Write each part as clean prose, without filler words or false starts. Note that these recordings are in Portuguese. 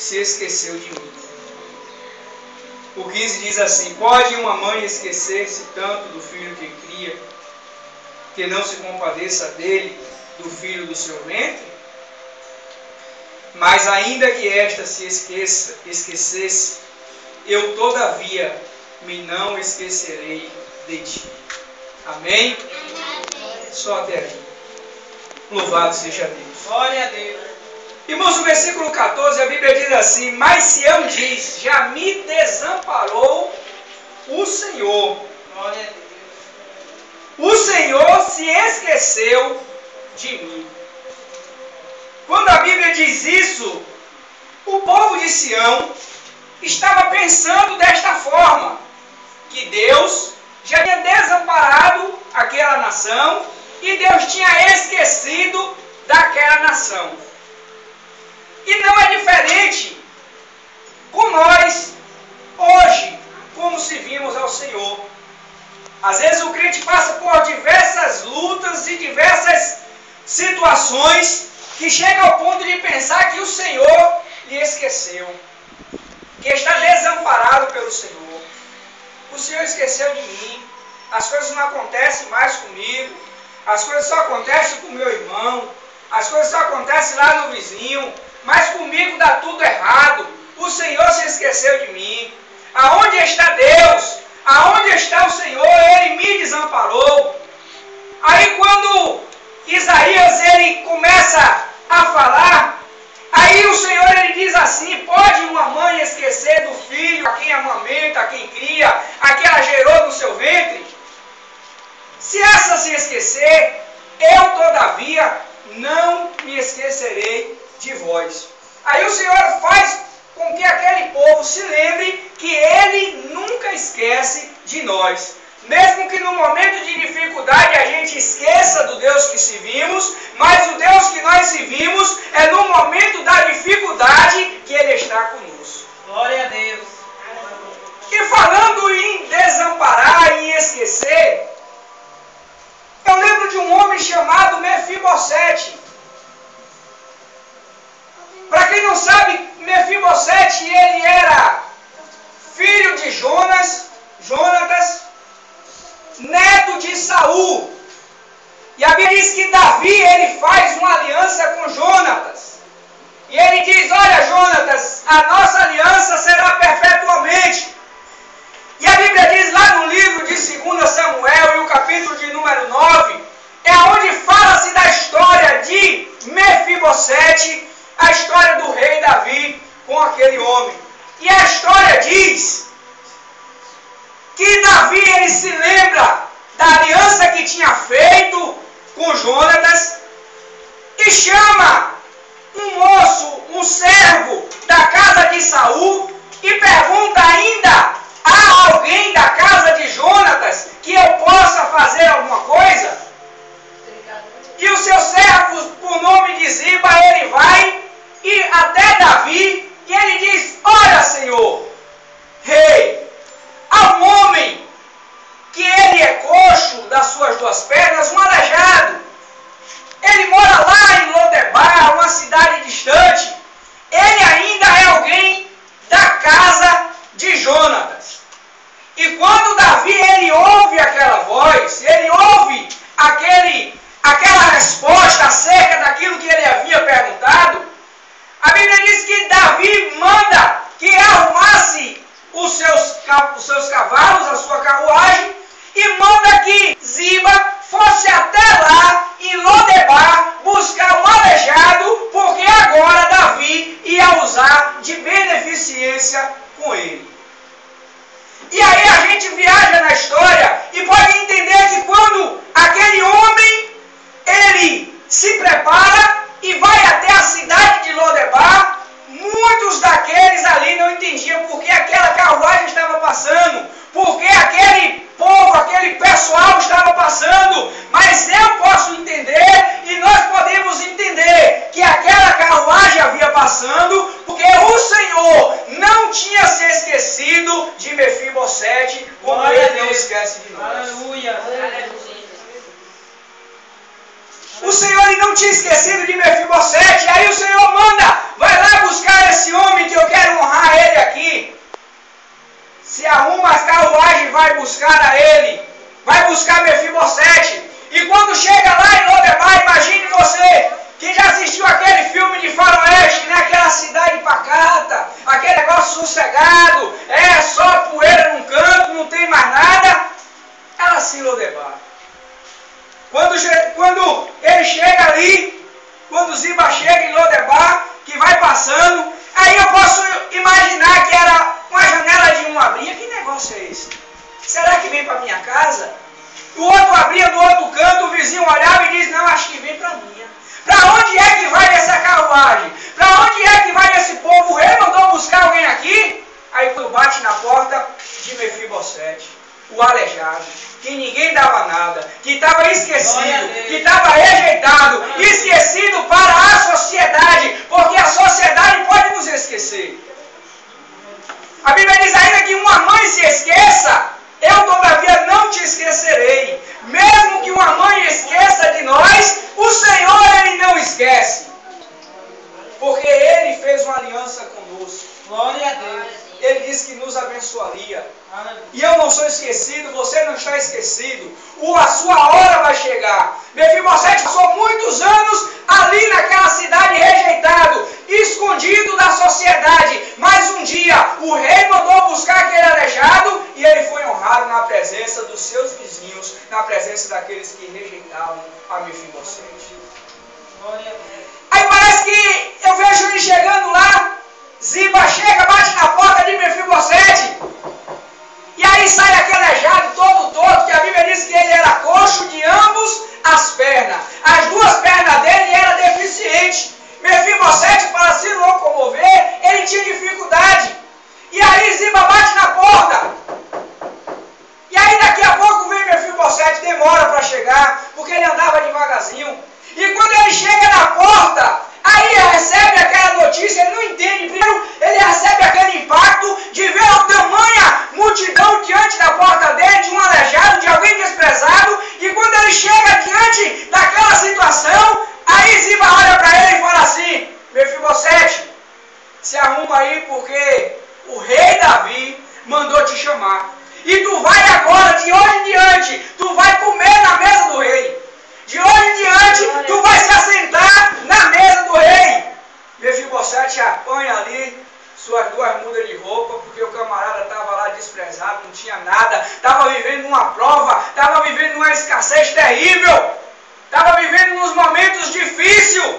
se esqueceu de mim. O 15 diz assim: pode uma mãe esquecer-se tanto do filho que cria, que não se compadeça dele, do filho do seu ventre? Mas ainda que esta se esquecesse, eu todavia me não esquecerei de ti. Amém? Só até aqui. Louvado seja Deus. Glória a Deus. Irmãos, no versículo 14 a Bíblia diz assim: mas Sião diz, já me desamparou o Senhor. Glória a Deus. O Senhor se esqueceu de mim. Quando a Bíblia diz isso, o povo de Sião estava pensando desta forma, que Deus já tinha desamparado aquela nação e Deus tinha esquecido daquela nação. E não é diferente com nós hoje, como servimos ao Senhor. Às vezes o crente passa por diversas lutas e diversas situações que chega ao ponto de pensar que o Senhor lhe esqueceu, que está desamparado pelo Senhor. O Senhor esqueceu de mim, as coisas não acontecem mais comigo, as coisas só acontecem com o meu irmão, as coisas só acontecem lá no vizinho, mas comigo dá tudo errado. O Senhor se esqueceu de mim. Aonde está Deus? Aonde está o Senhor? Ele me desamparou. Aí quando Isaías ele começa a falar, aí o Senhor ele diz assim: pode uma mãe esquecer do filho a quem amamenta, a quem cria, a quem ela gerou no seu ventre? Se essa se esquecer, eu todavia não me esquecerei de vós. Aí o Senhor faz com que aquele povo se lembre que Ele nunca esquece de nós. Mesmo que no momento de dificuldade a gente esqueça do Deus que servimos, mas o Deus que nós servimos é no momento da dificuldade que Ele está conosco. Glória a Deus. E falando em desamparar e em esquecer, eu lembro de um homem chamado Mefibosete. Para quem não sabe, Mefibosete ele era filho de Jonatas, neto de Saul. E a Bíblia diz que Davi ele faz uma aliança com Jonatas. E ele diz: olha, Jonatas, a nossa aliança será perpetuamente. E a Bíblia diz lá no livro de 2 Samuel, e o capítulo de número 9, é onde fala-se da história de Mefibosete, a história do rei Davi com aquele homem. E a história diz que Davi ele se lembra da aliança que tinha feito com Jonatas e chama um moço, um servo da casa de Saul e pergunta ainda: há alguém da casa de Jonatas que eu possa fazer alguma coisa? E o seu servo, por nome de Ziba, ele vai e até Davi e ele diz: olha, Senhor, rei, há um homem que ele é coxo das suas duas pernas, um aleijado. Ele mora lá em Lodebar, uma cidade distante. Ele ainda é alguém da casa de Jonatas. E quando Davi ele ouve aquela voz, ele ouve aquela resposta acerca daquilo que ele havia perguntado, a Bíblia diz que Davi manda que arrumasse os seus cavalos, a sua carruagem, e manda que Ziba fosse até lá em Lodebar buscar um aleijado, porque agora Davi ia usar de beneficência com ele. E aí a gente viaja na história e pode entender que quando aquele homem ele se prepara e vai até a cidade de Lodebar, muitos daqueles ali não entendiam porque aquela carruagem estava passando, porque aquele povo, aquele pessoal estava passando, mas eu posso entender e nós podemos entender que aquela carruagem havia passando porque o Senhor não tinha se esquecido de Mefibosete, como Ele não esquece de nós. Aleluia. O Senhor ele não tinha esquecido de Mefibosete, aí o Senhor manda, vai lá buscar esse homem que vai buscar a ele, vai buscar Mefibosete. E quando chega lá em Lodebar, imagine você que já assistiu aquele filme de faroeste, né? Aquela cidade pacata, aquele negócio sossegado, só poeira num canto, não tem mais nada. Ela se Lodebar. Quando ele chega ali, quando Ziba chega em Lodebar, que vai passando, aí eu posso imaginar que era uma janela de um abria. Que negócio é esse? Será que vem para minha casa? O outro abria do outro canto, o vizinho olhava e diz, não, acho que vem para minha. Para onde é que vai essa carruagem? Para onde é que vai esse povo? O rei mandou buscar alguém aqui? Aí quando bate na porta de Mefibosete, o aleijado, que ninguém dava nada, que estava esquecido, que estava rejeitado, esquecido para a sociedade, porque a sociedade pode nos esquecer. A Bíblia diz ainda que uma mãe se esqueça, eu todavia não te esquecerei. Mesmo que uma mãe esqueça de nós, o Senhor Ele não esquece. Porque Ele fez uma aliança conosco. Glória a Deus. Ele disse que nos abençoaria. E eu não sou esquecido, você não está esquecido. A sua hora vai chegar. Mefibosete passou muitos anos ali naquela cidade rejeitado, escondido da sociedade. Mas um dia o rei mandou buscar aquele aleijado e ele foi honrado na presença dos seus vizinhos, na presença daqueles que rejeitavam a Mefibosete. Aí parece que eu vejo ele chegando lá. Ziba chega, bate na porta de Mefibosete. E aí sai aquele aleijado todo torto, que a Bíblia diz que ele era coxo de ambos as pernas. As duas pernas dele eram deficientes. Mefibosete, para se locomover, ele tinha dificuldade. E aí Ziba bate na porta. E aí daqui a pouco vem Mefibosete, demora para chegar, porque ele andava devagarzinho. E quando ele chega na porta, aí ele recebe aquela notícia, ele não entende. Primeiro, ele recebe aquele impacto de ver a tamanha multidão diante da porta dele, de um aleijado, de alguém desprezado. E quando ele chega diante daquela situação, aí Ziba olha para ele e fala assim, Mefibosete, se arruma aí porque o rei Davi mandou te chamar. E tu vai agora, de hoje em diante, tu vai comer na mesa do rei. De hoje em diante, tu vai se assentar na mesa do rei. Mefibosete apanha ali suas duas mudas de roupa, porque o camarada estava lá desprezado, não tinha nada, estava vivendo uma prova, estava vivendo uma escassez terrível, estava vivendo nos momentos difíceis.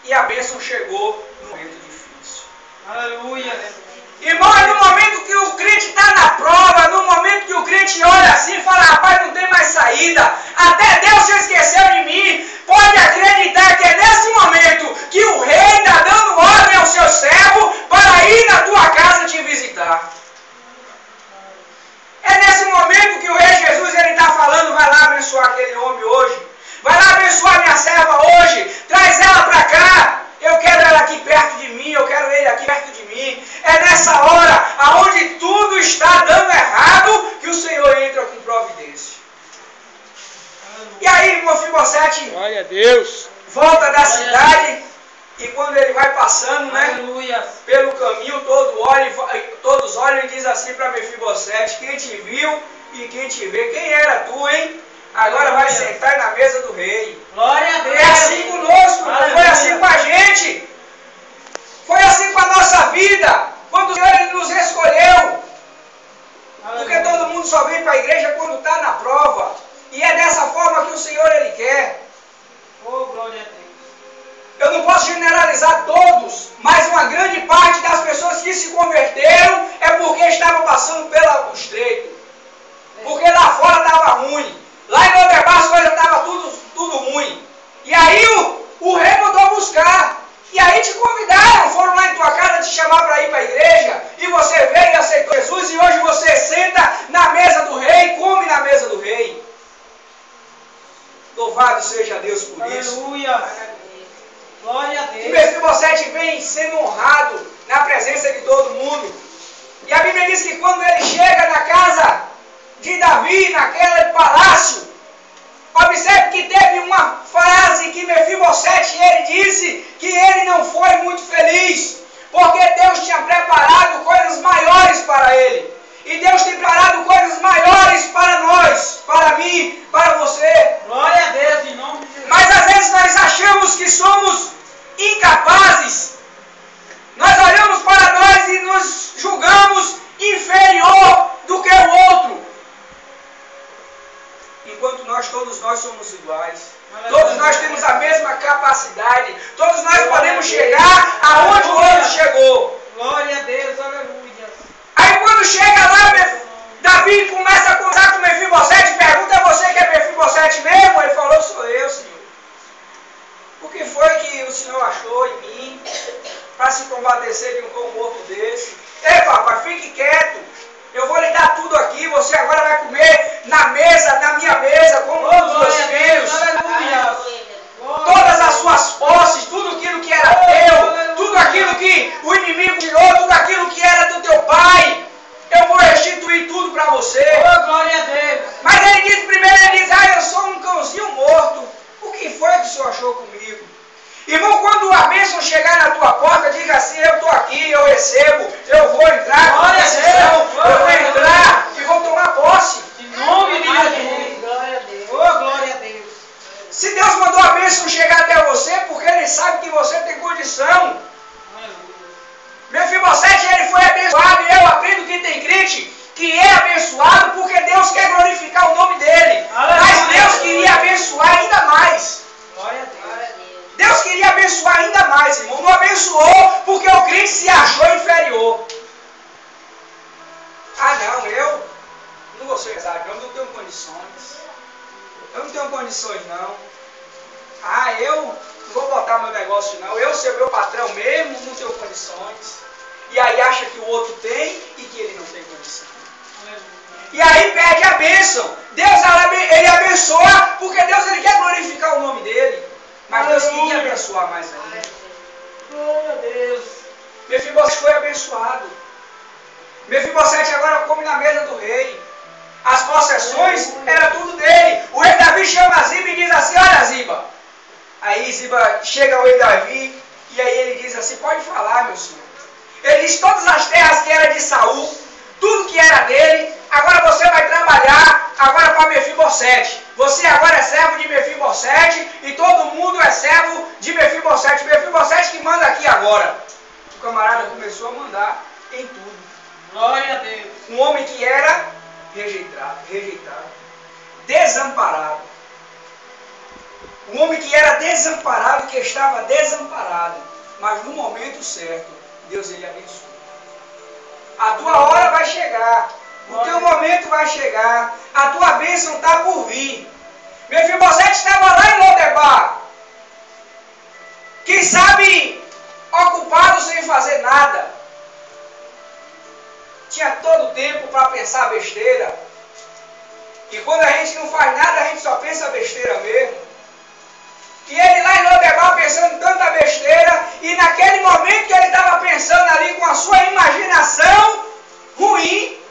E a bênção chegou no momento difícil. Aleluia. Irmão, no momento que o crente está na prova, no momento que o crente olha assim e fala, rapaz, não tem mais saída, até Deus se esqueceu de mim, pode acreditar que é nesse momento que o rei está dando ordem ao seu servo para ir na tua casa te visitar. É nesse momento que o rei Jesus está falando, vai lá abençoar aquele homem hoje, vai lá abençoar minha serva hoje, traz ela para cá. Eu quero ela aqui perto de mim, eu quero ele aqui perto de mim. É nessa hora, aonde tudo está dando errado, que o Senhor entra com providência. E aí, Mefibosete, glória a Deus, volta da cidade, e quando ele vai passando, né, aleluia, pelo caminho, todos olham e dizem assim para Mefibosete, quem te viu e quem te vê, quem era tu, hein? Agora vai sentar na mesa do rei. Glória a Deus. É assim conosco, não foi assim com a gente. Foi assim com a nossa vida. Quando o Senhor Ele nos escolheu. Porque todo mundo só vem para a igreja quando está na prova. E é dessa forma que o Senhor Ele quer. Oh, glória a Deus. Eu não posso generalizar todos, mas uma grande parte das pessoas que se converteram é porque estavam passando pelo estreito. Porque lá fora estava ruim. Lá em Lodebar as coisas estavam tudo ruim. E aí o rei mandou buscar. E aí te convidaram, foram lá em tua casa te chamar para ir para a igreja. E você veio e aceitou Jesus. E hoje você senta na mesa do rei, come na mesa do rei. Louvado seja Deus por isso. Aleluia. Glória a Deus. E Mefibosete vem sendo honrado na presença de todo mundo. E a Bíblia diz que quando ele chega na casa de Davi, naquele palácio, observe que teve uma frase que Mefibosete, ele disse que ele não foi muito feliz, porque Deus tinha preparado coisas maiores para ele. E E Deus tem preparado coisas maiores para nós, para mim, para você. Glória a Deus, em nome de Jesus. Mas às vezes nós achamos que somos incapazes. Nós olhamos para nós e nos julgamos inferior do que o outro. Enquanto todos nós somos iguais. Todos nós temos a mesma capacidade. Todos nós podemos chegar aonde o outro chegou. Glória a Deus, aleluia. Aí quando chega lá, Davi começa a conversar com Mefibosete, pergunta a você que é Mefibosete mesmo? Ele falou, sou eu, Senhor. O que foi que o Senhor achou em mim para se compadecer de um cão morto desse? Ei, papai, fique quieto. Eu vou lhe dar tudo aqui. Você agora vai comer na minha mesa, como todos os meus filhos. Todas as suas posses, tudo aquilo que era teu, tudo aquilo que o inimigo tirou, tudo aquilo que era do teu pai, eu vou restituir tudo para você. Oh, glória a Deus. Mas ele diz, eu sou um cãozinho morto. O que foi que o Senhor achou comigo? Irmão, quando a bênção chegar na tua porta, diga assim, eu estou aqui, eu recebo, eu vou entrar com decisão, eu vou entrar e vou tomar posse. Em nome de Jesus. Glória a Deus. Oh, glória a Deus. Se Deus mandou a bênção chegar até você, porque Ele sabe que você tem condição. Mefibosete, ele foi abençoado, e eu aprendo que tem crente que é abençoado porque Deus quer glorificar o nome dele. Mas Deus queria abençoar ainda mais. Glória a Deus. Deus queria abençoar ainda mais, irmão. Não abençoou porque o crente se achou inferior. Ah, não, eu não vou ser empresário, eu não tenho condições. Eu não tenho condições, não. Ah, eu não vou botar meu negócio, não. Eu ser meu patrão mesmo, não tenho condições. E aí acha que o outro tem e que ele não tem condição. E aí pede a bênção. Deus, ele abençoa porque Deus ele quer glorificar o nome dele. Mas Deus queria abençoar mais ainda. Glória a Deus. Mefibosete foi abençoado. Mefibosete agora come na mesa do rei. As possessões era tudo dele. O rei Davi chama Ziba e diz assim, olha Ziba. Aí Ziba chega ao rei Davi e aí ele diz assim, pode falar, meu senhor. Ele diz, todas as terras que era de Saul, tudo que era dele, agora você vai trabalhar agora para Mefibosete. Você agora é servo de Mefibosete e todo mundo é servo de Mefibosete. Mefibosete que manda aqui agora. O camarada começou a mandar em tudo. Glória a Deus. Um homem que era rejeitado, desamparado. Um homem que era desamparado, que estava desamparado. Mas no momento certo, Deus ele abençoou. A tua hora vai chegar. O teu momento vai chegar. A tua bênção está por vir. Mefibosete estava lá em Lodebar. Quem sabe ocupado sem fazer nada. Tinha todo o tempo para pensar besteira. E quando a gente não faz nada, a gente só pensa besteira mesmo. E ele lá em Lodebar pensando tanta besteira. E naquele momento que ele estava pensando ali com a sua imaginação ruim,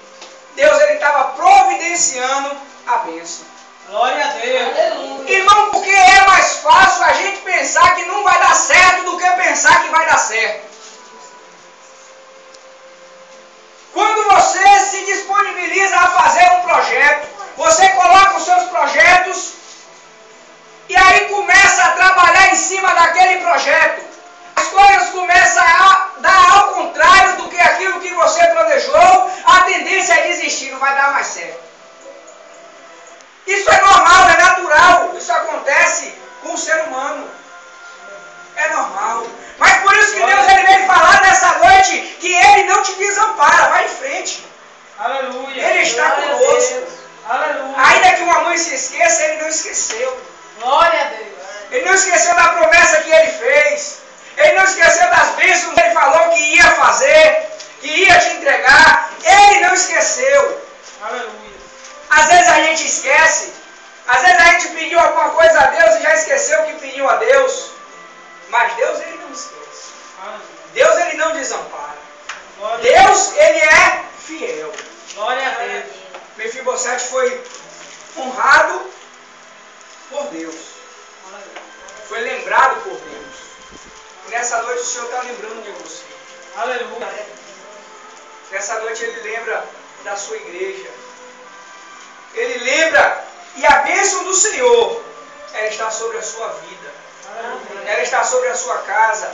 Deus ele estava providenciando a bênção. Glória a Deus. Aleluia. Irmão, porque é mais fácil a gente pensar que não vai dar certo do que pensar que vai dar certo. Quando você se disponibiliza a fazer um projeto, você coloca os seus projetos e aí começa a trabalhar em cima daquele projeto. As coisas começam a dar ao contrário do que aquilo que você planejou, a tendência é desistir, não vai dar mais certo. Isso é normal, é natural, isso acontece com o ser humano. É normal. Mas por isso que Deus ele veio falar nessa noite que Ele não te desampara, vai em frente. Aleluia. Ele está conosco. Aleluia. Ainda que uma mãe se esqueça, Ele não esqueceu. Glória a Deus. Ele não esqueceu da promessa que Ele fez. Ele não esqueceu das bênçãos que Ele falou que ia fazer, que ia te entregar. Ele não esqueceu. Aleluia. Às vezes a gente esquece. Às vezes a gente pediu alguma coisa a Deus e já esqueceu que pediu a Deus. Mas Deus ele não esquece. Deus ele não desampara. Deus ele é fiel. Glória a Deus. Mefibosete foi honrado por Deus. Foi lembrado por Deus. E nessa noite o Senhor está lembrando de você. Aleluia. Nessa noite Ele lembra da sua igreja. Ele lembra, e a bênção do Senhor, ela está sobre a sua vida. Ela está sobre a sua casa.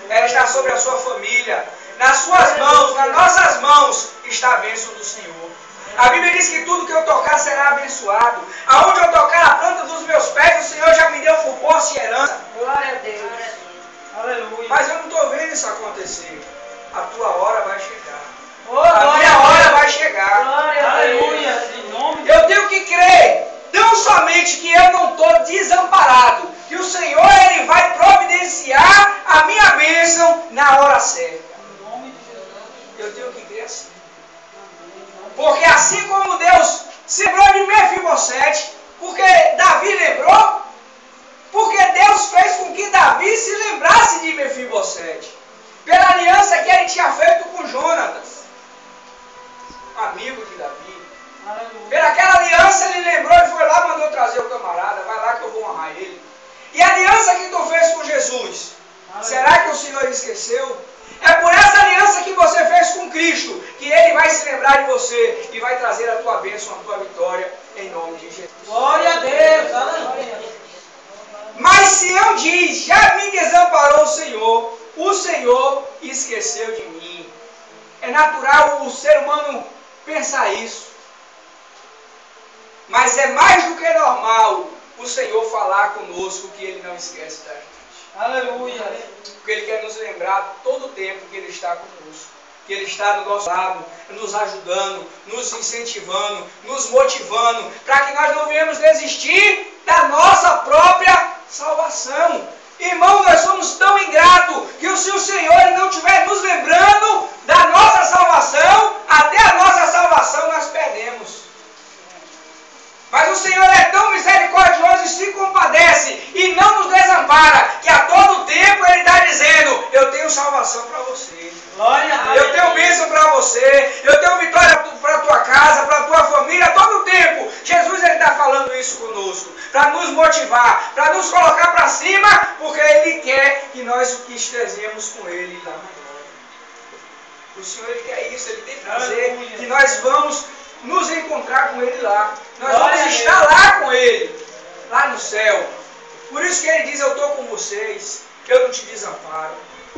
Ela está sobre a sua família. Nas suas mãos, nas nossas mãos, está a bênção do Senhor. A Bíblia diz que tudo que eu tocar será abençoado. Aonde eu tocar a planta dos meus pés, o Senhor já me deu por posse e herança. Glória a Deus. Aleluia. Mas eu não estou vendo isso acontecer. A tua hora vai chegar. Oh, A minha hora vai chegar. Glória a Deus. Aleluia. Eu tenho que crer, não somente que eu não estou desamparado, que o Senhor ele vai providenciar a minha bênção na hora certa. Eu tenho que crer assim. Porque assim como Deus se lembrou de Mefibosete, porque Davi lembrou, porque Deus fez com que Davi se lembrasse de Mefibosete, pela aliança que ele tinha feito com Jonatas, amigo de Davi. Pela aquela aliança ele lembrou e foi lá e mandou trazer o camarada, vai lá que eu vou honrar ele. E a aliança que tu fez com Jesus, será que o Senhor esqueceu? É por essa aliança que você fez com Cristo, que Ele vai se lembrar de você e vai trazer a tua bênção, a tua vitória, em nome de Jesus. Glória a Deus, aleluia. Mas Sião diz, já me desamparou o Senhor esqueceu de mim. É natural o ser humano pensar isso. Mas é mais do que normal o Senhor falar conosco que Ele não esquece da gente. Aleluia. Porque Ele quer nos lembrar todo o tempo que Ele está conosco. Que Ele está do nosso lado, nos ajudando, nos incentivando, nos motivando, para que nós não venhamos desistir da nossa própria salvação. Irmão, nós somos tão ingratos que se o Senhor não estiver nos lembrando da nossa salvação, até a nossa salvação nós perdemos. Mas o Senhor é tão misericordioso e se compadece e não nos desampara, que a todo tempo Ele está dizendo, eu tenho salvação para você. Glória a Deus. Eu tenho bênção para você, eu tenho vitória para a tua casa, para a tua família, a todo tempo. Jesus ele está falando isso conosco, para nos motivar, para nos colocar para cima, porque Ele quer que nós estejamos com Ele lá na glória. O Senhor ele quer isso, Ele tem prazer que nós vamos nos encontrar com Ele lá. Nós vamos estar lá com Ele, lá no céu. Por isso que Ele diz, eu estou com vocês, eu não te desamparo.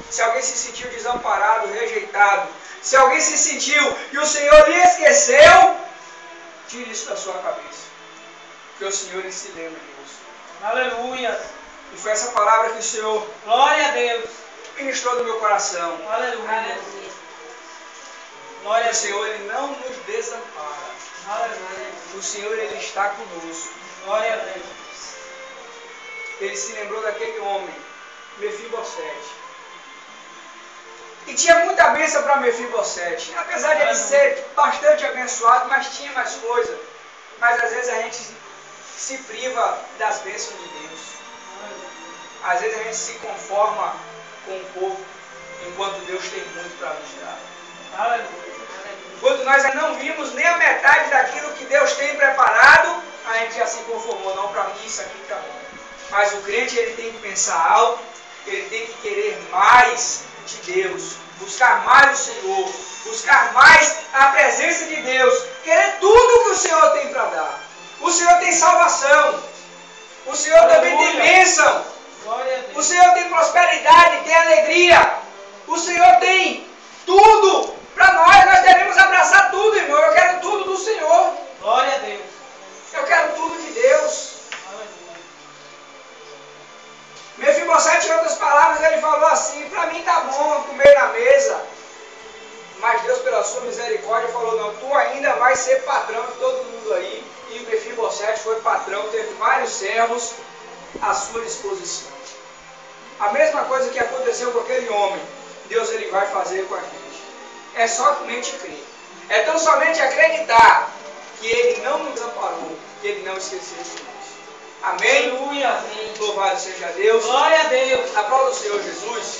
Se alguém se sentiu desamparado, rejeitado, se alguém se sentiu que o Senhor lhe esqueceu, tire isso da sua cabeça. Porque o Senhor ele se lembra de você. Aleluia. E foi essa palavra que o Senhor Glória a Deus. ministrou no meu coração. Aleluia. Glória a O Deus. Senhor ele não nos desampara. Aleluia. O Senhor ele está conosco. Glória a Deus. Ele se lembrou daquele homem, Mefibosete. E tinha muita bênção para Mefibosete. Apesar de ele ser bastante abençoado, mas tinha mais coisa. Mas às vezes a gente se priva das bênçãos de Deus. Às vezes a gente se conforma com um pouco, enquanto Deus tem muito para nos dar. Aleluia. Quando nós ainda não vimos nem a metade daquilo que Deus tem preparado, a gente já se conformou. Não, para mim isso aqui está bom. Mas o crente ele tem que pensar alto, ele tem que querer mais de Deus, buscar mais o Senhor, buscar mais a presença de Deus, querer tudo que o Senhor tem para dar. O Senhor tem salvação, o Senhor também tem bênção, o Senhor tem prosperidade, tem alegria, o Senhor tem tudo para nós. Nós devemos abraçar tudo, irmão. Eu quero tudo do Senhor. Glória a Deus. Eu quero tudo de Deus. Mefibosete, em outras palavras, ele falou assim, para mim tá bom comer na mesa. Mas Deus, pela sua misericórdia, falou, não, tu ainda vai ser patrão de todo mundo aí. E Mefibosete foi patrão, teve vários servos à sua disposição. A mesma coisa que aconteceu com aquele homem, Deus ele vai fazer com a gente. É somente crer. É tão somente acreditar que Ele não nos amparou, que Ele não esqueceu de nós. Amém? Aleluia. Louvado seja Deus. Glória a Deus. Aplauda o Senhor Jesus.